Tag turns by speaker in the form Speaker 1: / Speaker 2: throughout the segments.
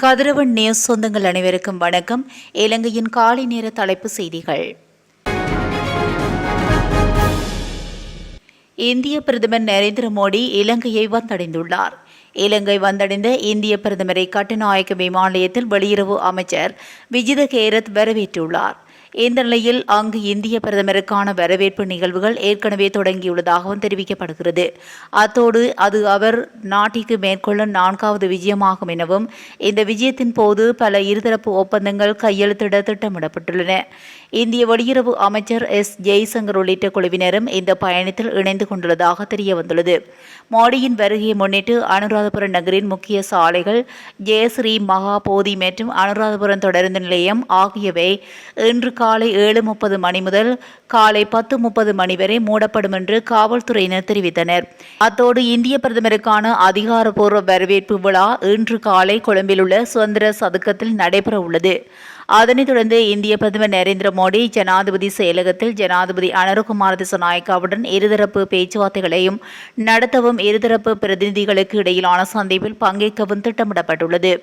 Speaker 1: கதிரவன் news சொந்தங்கள் அனைவருக்கும் வணக்கம். இலங்கையின் காலை நேர தலைப்பு செய்திகள். இந்திய பிரதமர் நரேந்திர மோடி இலங்கையை வந்தடைந்துள்ளார். இலங்கை வந்தடைந்த இந்திய பிரதமரை கட்டுநாயக்க விமான நிலையத்தில் வெளியுறவு அமைச்சர் விஜித கேரத் வரவேற்றுள்ளார். இந்த நிலையில் அங்கு இந்திய பிரதமருக்கான வரவேற்பு நிகழ்வுகள் ஏற்கனவே தொடங்கியுள்ளதாகவும் தெரிவிக்கப்படுகிறது. அத்தோடு அது அவர் நாட்டிற்கு மேற்கொள்ள 4வது விஜயமாகும் எனவும் இந்த விஜயத்தின் போது பல இருதரப்பு ஒப்பந்தங்கள் கையெழுத்திட திட்டமிடப்பட்டுள்ளன. இந்திய வெளியுறவு அமைச்சர் ஜெய்சங்கர் உள்ளிட்ட குழுவினரும் இந்த பயணத்தில் இணைந்து கொண்டுள்ளதாக தெரியவந்துள்ளது. மோடியின் வருகையை முன்னிட்டு அனுராதபுரம் நகரின் முக்கிய சாலைகள், ஜெயஸ்ரீ மகா போதி மற்றும் அனுராதபுரம் தொடருந்து நிலையம் ஆகியவை இன்று காலை 7:30 மணி முதல் காலை 10:30 மணி வரை மூடப்படும் என்று காவல்துறையினர் தெரிவித்தனர். அத்தோடு இந்திய பிரதமருக்கான அதிகாரப்பூர்வ வரவேற்பு விழா இன்று காலை கொழும்பில் உள்ள சுதந்திர சதுக்கத்தில் நடைபெற உள்ளது. அதனைத் தொடர்ந்து இந்திய பிரதமர் நரேந்திர மோடி ஜனாதிபதி செயலகத்தில் ஜனாதிபதி அனுரகுமார திசாநாயக்காவுடன் இருதரப்பு பேச்சுவார்த்தைகளையும் நடத்தவும் இருதரப்பு பிரதிநிதிகளுக்கு இடையிலான சந்திப்பில் பங்கேற்கவும் திட்டமிடப்பட்டுள்ளது.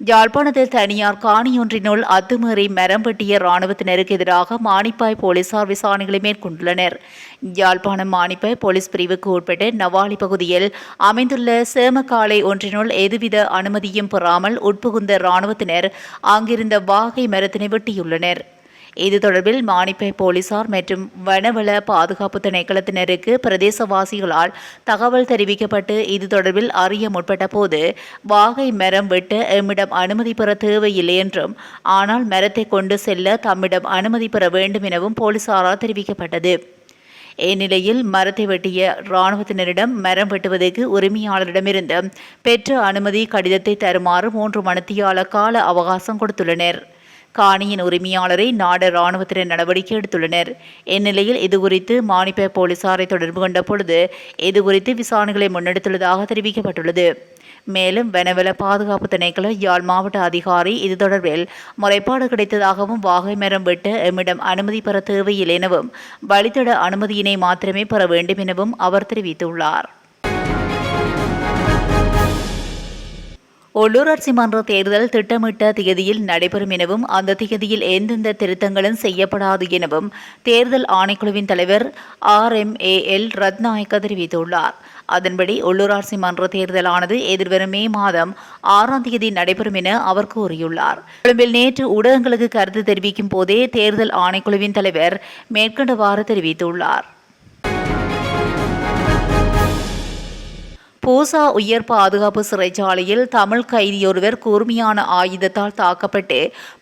Speaker 1: யாழ்ப்பாணத்தில் தனியார் காணியொன்றினுள் அத்துமீறி மரம் வெட்டிய இராணுவத்தினருக்கு எதிராக மானிப்பாய் போலீசார் விசாரணைகளை மேற்கொண்டுள்ளனர். யாழ்ப்பாணம் மானிப்பாய் போலீஸ் பிரிவுக்கு உட்பட்ட நவாலி பகுதியில் அமைந்துள்ள சேமக்காலை ஒன்றினுள் எதுவித அனுமதியும் பெறாமல் உட்புகுந்த இராணுவத்தினர் அங்கிருந்த வாகை மரத்தினை வெட்டியுள்ளனர். இது தொடர்பில் மானிப்பாய் போலீசார் மற்றும் வனவள பாதுகாப்பு திணைக்களத்தினருக்கு பிரதேசவாசிகளால் தகவல் தெரிவிக்கப்பட்டு இது தொடர்பில் அறிய முற்பட்ட போது வாகை மரம் வெட்ட எம்மிடம் அனுமதி பெற தேவையில்லை என்றும், ஆனால் மரத்தை கொண்டு செல்ல தம்மிடம் அனுமதி பெற வேண்டும் எனவும் போலீசாரால் தெரிவிக்கப்பட்டது. இந்நிலையில் மரத்தை வெட்டிய இராணுவத்தினரிடம் மரம் வெட்டுவதற்கு உரிமையாளரிடமிருந்து பெற்ற அனுமதி கடிதத்தை தருமாறு 3 மணித்தியால கால அவகாசம் கொடுத்துள்ளனர். காணியின் உரிமையாளரை நாட இராணுவத்தினர் நடவடிக்கை எடுத்துள்ளனர். இந்நிலையில் இதுகுறித்து மானிப்பாய் போலீசாரை தொடர்பு கொண்ட பொழுது இதுகுறித்து விசாரணைகளை முன்னெடுத்துள்ளதாக தெரிவிக்கப்பட்டுள்ளது. மேலும் வனவள பாதுகாப்பு திணைக்கள யாழ் மாவட்ட அதிகாரி இது தொடர்பில் முறைப்பாடு கிடைத்ததாகவும் வாகை மரம் வெட்ட எம்மிடம் அனுமதி பெற தேவையில்லை எனவும் வழித்தட அனுமதியினை மாத்திரமே பெற வேண்டும் எனவும் அவர் தெரிவித்துள்ளார். உள்ளூராட்சி மன்ற தேர்தல் திட்டமிட்ட திகதியில் நடைபெறும் எனவும் அந்த திகதியில் எந்தெந்த திருத்தங்களும் செய்யப்படாது எனவும் தேர்தல் ஆணைக்குழுவின் தலைவர் RMAL ரத்நாயக்க தெரிவித்துள்ளார். அதன்படி உள்ளூராட்சி மன்ற தேர்தலானது எதிர்வரும் மே மாதம் 6ஆம் தேதி நடைபெறும் என அவர் கூறியுள்ளார். கொழும்பில் நேற்று ஊடகங்களுக்கு கருத்து தெரிவிக்கும் போதே தேர்தல் ஆணைக்குழுவின் தலைவர் மேற்கண்டவாறு தெரிவித்துள்ளார். பூசா உயர் பாதுகாப்பு சிறைச்சாலையில் தமிழ் கைதியொருவர் கூர்மையான ஆயுதத்தால் தாக்கப்பட்டு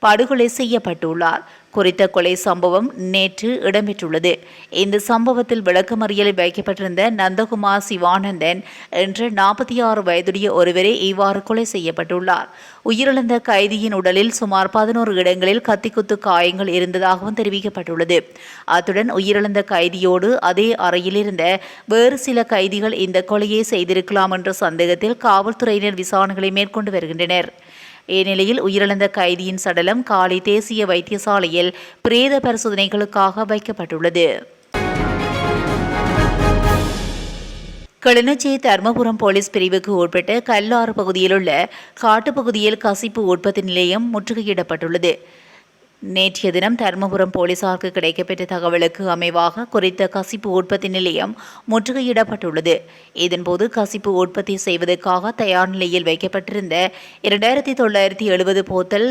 Speaker 1: படுகொலை செய்யப்பட்டுள்ளார். குறித்த கொலை சம்பவம் நேற்று இடம்பெற்றுள்ளது. இந்த சம்பவத்தில் விளக்கமறியலில் வைக்கப்பட்டிருந்த நந்தகுமார் சிவானந்தன் என்ற 46 வயதுடைய ஒருவரே இவ்வாறு கொலை செய்யப்பட்டுள்ளார். உயிரிழந்த கைதியின் உடலில் சுமார் 11 இடங்களில் கத்திக்குத்து காயங்கள் இருந்ததாகவும் தெரிவிக்கப்பட்டுள்ளது. அத்துடன் உயிரிழந்த கைதியோடு அதே அறையில் இருந்த வேறு சில கைதிகள் இந்த கொலையை செய்திருக்கலாம் என்ற சந்தேகத்தில் காவல்துறையினர் விசாரணைகளை மேற்கொண்டு வருகின்றனர். இந்நிலையில் உயிரிழந்த கைதியின் சடலம் காலி தேசிய வைத்தியசாலையில் பிரேத பரிசோதனைகளுக்காக வைக்கப்பட்டுள்ளது. கிளிநொச்சி தர்மபுரம் போலீஸ் பிரிவுக்கு உட்பட்ட கல்லாறு பகுதியில் உள்ள காட்டுப்பகுதியில் கசிப்பு உற்பத்தி நிலையம் முற்றுகையிடப்பட்டுள்ளது. நேற்றைய தினம் தர்மபுரம் போலீசாருக்கு கிடைக்கப்பெற்ற தகவலுக்கு அமைவாக குறித்த கசிப்பு உற்பத்தி நிலையம் முற்றுகையிடப்பட்டுள்ளது. இதன்போது கசிப்பு உற்பத்தி செய்வதற்காக தயார் நிலையில் வைக்கப்பட்டிருந்த 2970 போத்தல்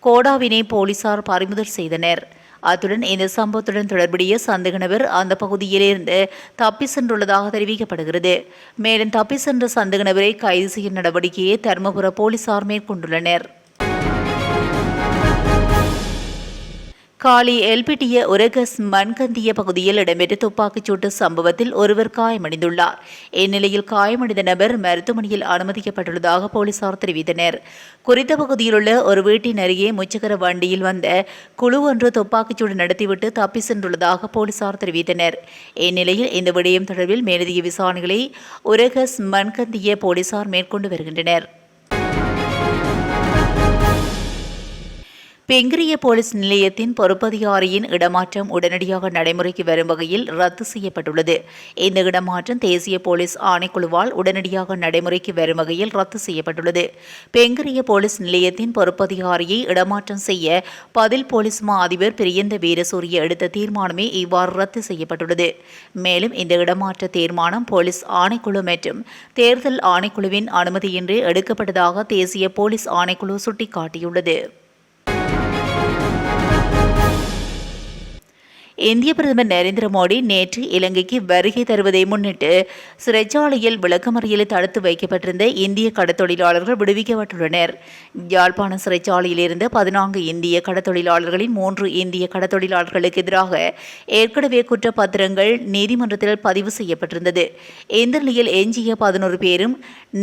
Speaker 1: கோடாவினை போலீசார் பறிமுதல் செய்தனர். அத்துடன் இந்த சம்பவத்துடன் தொடர்புடைய சந்தேக நபர் அந்த பகுதியிலிருந்து தப்பி சென்றுள்ளதாக தெரிவிக்கப்படுகிறது. மேலும் தப்பி சென்ற சந்தேக நபரை கைது செய்யும் நடவடிக்கையை தர்மபுர போலீசார் மேற்கொண்டுள்ளனர். காலி எல்பிட்டிய உரகஸ் மண்கந்திய பகுதியில் இடம்பெற்ற துப்பாக்கிச்சூட்டு சம்பவத்தில் ஒருவர் காயமடைந்துள்ளார். இந்நிலையில் காயமடைந்த நபர் மருத்துவமனையில் அனுமதிக்கப்பட்டுள்ளதாக போலீசார் தெரிவித்தனர். குறித்த பகுதியில் உள்ள ஒரு வீட்டின் அருகே முச்சக்கர வண்டியில் வந்த குழு ஒன்று துப்பாக்கிச்சூடு நடத்திவிட்டு தப்பி சென்றுள்ளதாக போலீசார் தெரிவித்தனர். இந்நிலையில் இந்த விடயம் தொடர்பில் மேலதிக விசாரணைகளை உரகஸ் மண்கந்திய போலீசார் மேற்கொண்டு வருகின்றனர். பெங்கிரிய போலீஸ் நிலையத்தின் பொறுப்பதிகாரியின் இடமாற்றம் உடனடியாக நடைமுறைக்கு வரும் வகையில் ரத்து செய்யப்பட்டுள்ளது. இந்த இடமாற்றம் தேசிய போலீஸ் ஆணைக்குழுவால் உடனடியாக நடைமுறைக்கு வரும் வகையில் ரத்து செய்யப்பட்டுள்ளது. பெங்கிரிய போலீஸ் நிலையத்தின் பொறுப்பதிகாரியை இடமாற்றம் செய்ய பதில் போலீஸ் மா அதிபர் பிரியந்த வீரசூரிய எடுத்த தீர்மானமே இவ்வாறு ரத்து செய்யப்பட்டுள்ளது. மேலும் இந்த இடமாற்ற தீர்மானம் போலீஸ் ஆணைக்குழு மற்றும் தேர்தல் ஆணைக்குழுவின் அனுமதியின்றி எடுக்கப்பட்டதாக தேசிய போலீஸ் ஆணைக்குழு சுட்டிக்காட்டியுள்ளது. இந்திய பிரதமர் நரேந்திர மோடி நேற்று இலங்கைக்கு வருகை தருவதை முன்னிட்டு சிறைச்சாலையில் விளக்கமறியலில் தடுத்து வைக்கப்பட்டிருந்த இந்திய கடத்தொழிலாளர்கள் விடுவிக்கப்பட்டுள்ளனர். யாழ்ப்பாண சிறைச்சாலையில் இருந்த 14 இந்திய கடத்தொழிலாளர்களின் 3 இந்திய கடத்தொழிலாளர்களுக்கு எதிராக ஏற்கனவே குற்றப்பத்திரங்கள் நீதிமன்றத்தில் பதிவு செய்யப்பட்டிருந்தது. இந்த நிலையில் எஞ்சிய 11 பேரும்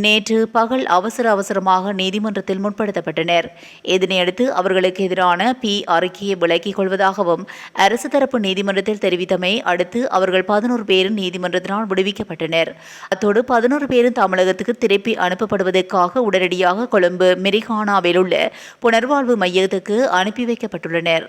Speaker 1: நேற்று பகல் அவசரமாக நீதிமன்றத்தில் முற்படுத்தப்பட்டனர். இதனையடுத்து அவர்களுக்கு எதிரான அறிக்கையை விலக்கிக் கொள்வதாகவும் அரசு தரப்பு நீதிமன்றத்தில் தெரிவித்தமை அடுத்து அவர்கள் 11 பேரும் நீதிமன்றத்தினால் விடுவிக்கப்பட்டனர். அத்தோடு 11 பேரும் தமிழகத்துக்கு திருப்பி அனுப்பப்படுவதற்காக உடனடியாக கொழும்பு மெரிகானாவில் உள்ள புனர்வாழ்வு மையத்துக்கு அனுப்பி வைக்கப்பட்டுள்ளனர்.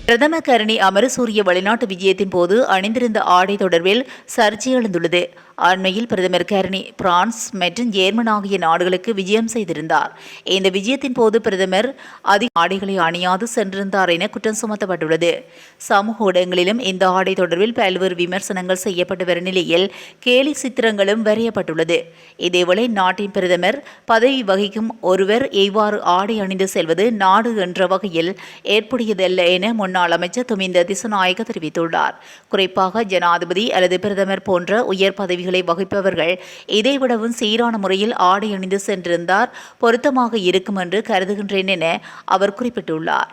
Speaker 1: பிரதமர் கரணி அமரசூரிய வெளிநாட்டு விஜயத்தின் போது அணிந்திருந்த ஆடை தொடர்பில் சர்ச்சை எழுந்துள்ளது. அண்மையில் பிரதமர் கரணி பிரான்ஸ் மற்றும் ஜேர்மன் ஆகிய நாடுகளுக்கு விஜயம் செய்திருந்தார். இந்த விஜயத்தின் போது பிரதமர் அதிக ஆடைகளை அணியாது சென்றிருந்தார் என குற்றம் சுமத்தப்பட்டுள்ளது. சமூக ஊடகங்களிலும் இந்த ஆடை தொடர்பில் பல்வேறு விமர்சனங்கள் செய்யப்பட்டு வரும் நிலையில் கேலி சித்திரங்களும் வரையப்பட்டுள்ளது. இதேவேளை நாட்டின் பிரதமர் பதவி வகிக்கும் ஒருவர் இவ்வாறு ஆடை அணிந்து செல்வது நாடு என்ற வகையில் ஏற்புடையதல்ல என முன்னாள் அமைச்சர் துமிந்த திசநாயக்க தெரிவித்துள்ளார். குறிப்பாக ஜனாதிபதி அல்லது பிரதமர் போன்ற உயர் பதவிகளை வகிப்பவர்கள் இதைவிடவும் சீரான முறையில் ஆடை அணிந்து சென்றிருந்தார் பொருத்தமாக இருக்கும் என்று கருதுகின்றேன் என அவர் குறிப்பிட்டுள்ளார்.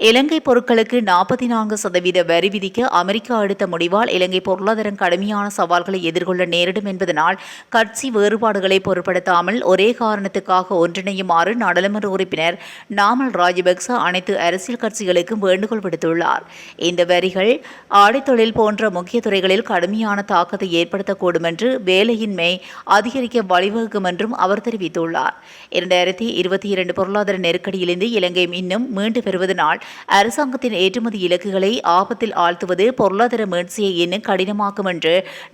Speaker 1: இலங்கை பொருட்களுக்கு 44% வரி விதிக்க அமெரிக்கா எடுத்த முடிவால் இலங்கை பொருளாதாரம் கடுமையான சவால்களை எதிர்கொள்ள நேரிடும் என்பதனால் கட்சி வேறுபாடுகளை பொருட்படுத்தாமல் ஒரே காரணத்துக்காக ஒன்றிணையுமாறு நாடாளுமன்ற உறுப்பினர் நாமல் ராஜபக்ச அனைத்து அரசியல் கட்சிகளுக்கும் வேண்டுகோள் விடுத்துள்ளார். இந்த வரிகள் ஆடைத்தொழில் போன்ற முக்கிய துறைகளில் கடுமையான தாக்கத்தை ஏற்படுத்தக்கூடும் என்று வேலையின்மை அதிகரிக்க வழிவகுக்கும் என்றும் அவர் தெரிவித்துள்ளார். 2022 பொருளாதார நெருக்கடியிலிருந்து இலங்கை இன்னும் மீண்டு பெறுவதனால் அரசாங்கத்தின் ஏற்றுமதி இலக்குகளை ஆபத்தில் ஆழ்த்துவது பொருளாதார மீட்சியை இன்னும் கடினமாக்கும் என்று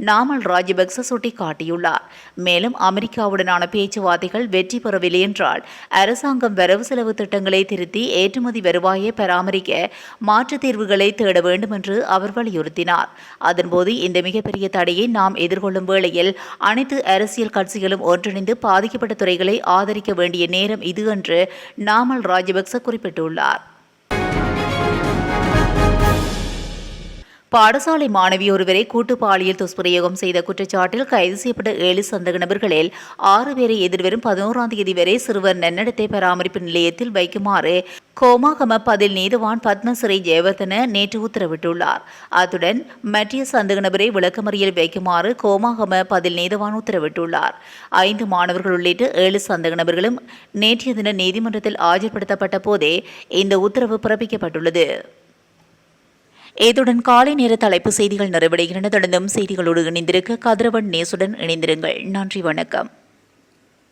Speaker 1: நாமல் ராஜபக்ச சுட்டிக்காட்டியுள்ளார். மேலும் அமெரிக்காவுடனான பேச்சுவார்த்தைகள் வெற்றி பெறவில்லை என்றால் அரசாங்கம் வரவு செலவு திட்டங்களை திருத்தி ஏற்றுமதி வருவாயை பராமரிக்க மாற்றுத் தீர்வுகளை தேட வேண்டும் என்று அவர் வலியுறுத்தினார். அதன்போது இந்த மிகப்பெரிய தடையை நாம் எதிர்கொள்ளும் வேளையில் அனைத்து அரசியல் கட்சிகளும் ஒன்றிணைந்து பாதிக்கப்பட்ட துறைகளை ஆதரிக்க வேண்டிய நேரம் இது என்று நாமல் ராஜபக்ச குறிப்பிட்டுள்ளார். பாடசாலை மாணவி ஒருவரை கூட்டு பாலியல் துஷ்பிரயோகம் செய்த குற்றச்சாட்டில் கைது செய்யப்பட்ட 7 சந்தேக நபர்களில் 6 பேரை எதிர்வரும் 11ஆம் தேதி வரை சிறுவர் நன்னடத்தை பராமரிப்பு நிலையத்தில் வைக்குமாறு கோமாகம பதில் நீதவான் பத்மசிறி ஜெயவர்தன நேற்று உத்தரவிட்டுள்ளார். அத்துடன் மற்ற சந்தேக நபரை விளக்கமறியல் வைக்குமாறு கோமாகம பதில் நீதவான் உத்தரவிட்டுள்ளார். 5 மாணவர்கள் உள்ளிட்ட 7 சந்தேக நபர்களும் நேற்றைய தினம் நீதிமன்றத்தில் ஆஜர்படுத்தப்பட்ட போதே இந்த உத்தரவு பிறப்பிக்கப்பட்டுள்ளது. இத்துடன் காலை நேர தலைப்பு செய்திகள் நிறைவடைகின்றன. தொடர்ந்தும் செய்திகளோடு இணைந்திருக்க கதிரவன் நேசுடன் இணைந்திருங்கள். நன்றி, வணக்கம்.